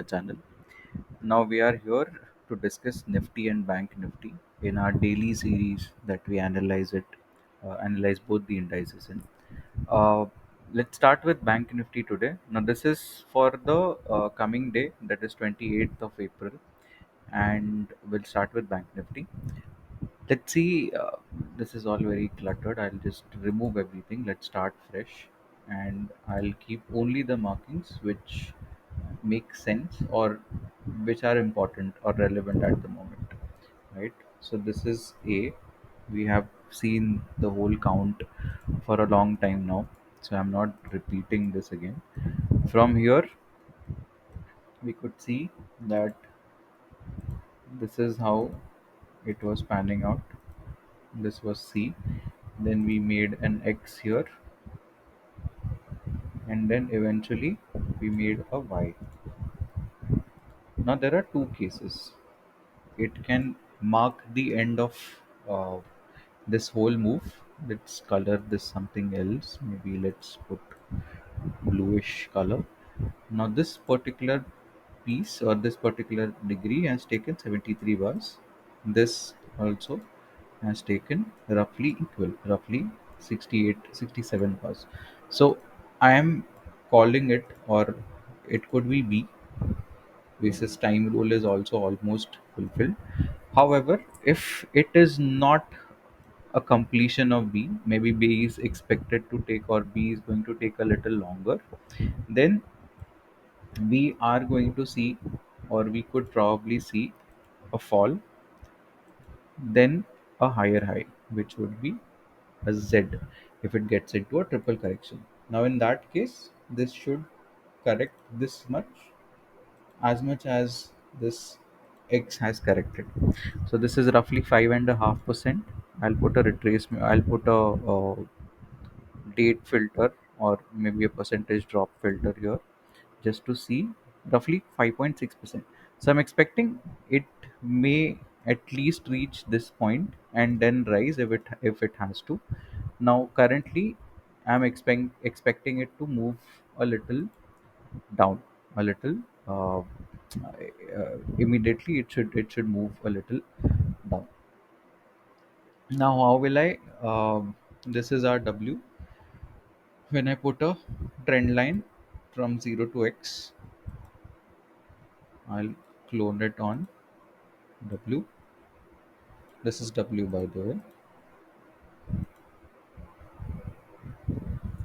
our channel. Now we are here to discuss Nifty and Bank Nifty in our daily series that we analyze both the indices in. Uh, let's start with Bank Nifty today. Now this is for the coming day, that is 28th of April, and we'll start with Bank Nifty. Let's see. This is all very cluttered. I'll just remove everything. Let's start fresh, and I'll keep only the markings which make sense or which are important or relevant at the moment. Right. So this is A. We have seen the whole count for a long time now, so I'm not repeating this again. From here, we could see that this is how it was panning out. This was C. Then we made an X here, and then eventually we made a Y. Now there are two cases. It can mark the end of uh, this whole move. Let's color this something else. Maybe let's put bluish color. Now this particular piece or this particular degree has taken 73 bars. This also has taken roughly equal, roughly 68, 67 bars. So I am calling it, or it could be B, basis time rule is also almost fulfilled. However, if it is not a completion of B, maybe B is expected to take, or B is going to take a little longer, then we are going to see, or we could probably see a fall, then a higher high, which would be a Z if it gets into a triple correction. Now, in that case, this should correct this much as this X has corrected. So this is roughly 5.5%. I'll put a retracement. I'll put a date filter or maybe a percentage drop filter here just to see roughly 5.6%. So I'm expecting it may at least reach this point and then rise if it has to. Now currently I'm expecting it to move a little down, a little. Immediately it should move a little down. Now how will I? This is our W. When I put a trend line from 0 to X, I'll clone it on W. This is W, by the way.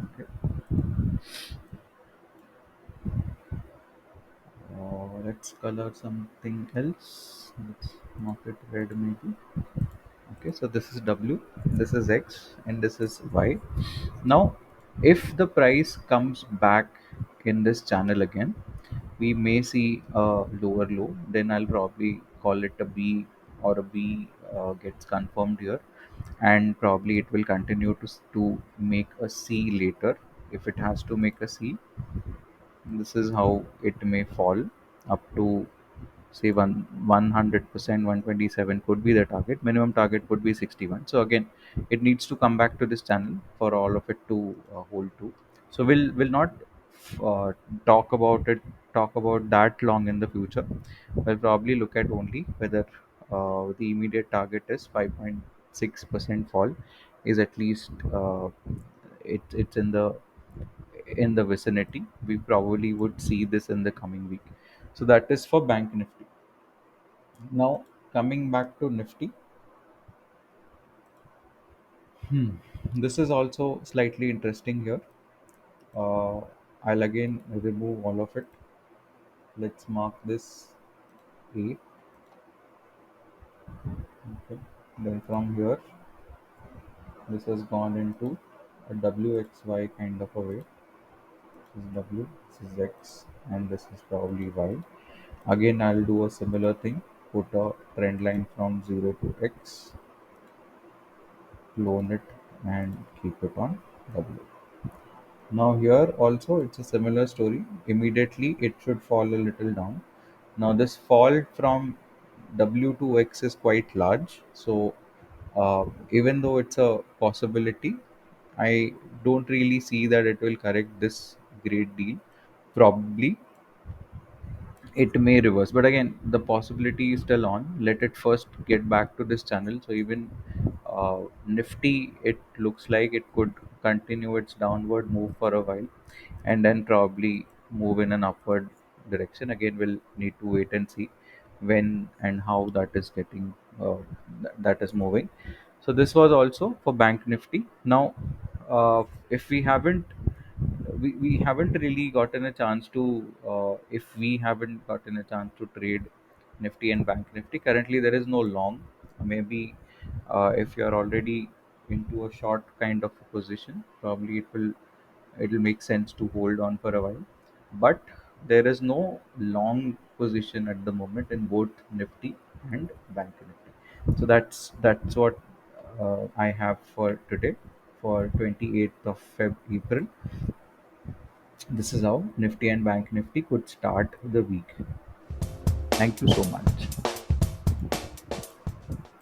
Okay. Let's color something else. Let's mark it red, maybe. Okay, so this is W, this is X, and this is Y. Now, if the price comes back in this channel again, we may see a lower low. Then I'll probably call it a B, or a B gets confirmed here, and probably it will continue to make a C later. If it has to make a C, this is how it may fall up to, say, 100%. 127 could be the target. Minimum target would be 61. So again, it needs to come back to this channel for all of it to hold to. So we'll not uh, talk about it talk about that long in the future. We'll probably look at only whether the immediate target is 5.6% fall, is at least it's in the vicinity. We probably would see this in the coming week. So that is for Bank Nifty. Now, coming back to Nifty, this is also slightly interesting here. Uh, I'll again remove all of it. Let's mark this A. Okay. Then from here, this has gone into a WXY kind of a way. This is W, this is X, and this is probably Y. Again, I'll do a similar thing. Put a trend line from 0 to X, clone it, and keep it on W. Now here also it's a similar story. Immediately it should fall a little down. Now this fall from W to X is quite large. So even though it's a possibility, I don't really see that it will correct this great deal. Probably it may reverse, but again the possibility is still on. Let it first get back to this channel. So even Nifty, it looks like it could continue its downward move for a while and then probably move in an upward direction. Again, we'll need to wait and see when and how that is getting that is moving. So this was also for Bank Nifty. Now if we haven't really gotten a chance to if we haven't gotten a chance to trade Nifty and Bank Nifty. Currently there is no long. Maybe if you are already into a short kind of a position, probably it'll make sense to hold on for a while. But there is no long position at the moment in both Nifty and Bank Nifty. So that's what I have for today, for 28th of April. This is how Nifty and Bank Nifty could start the week. Thank you so much.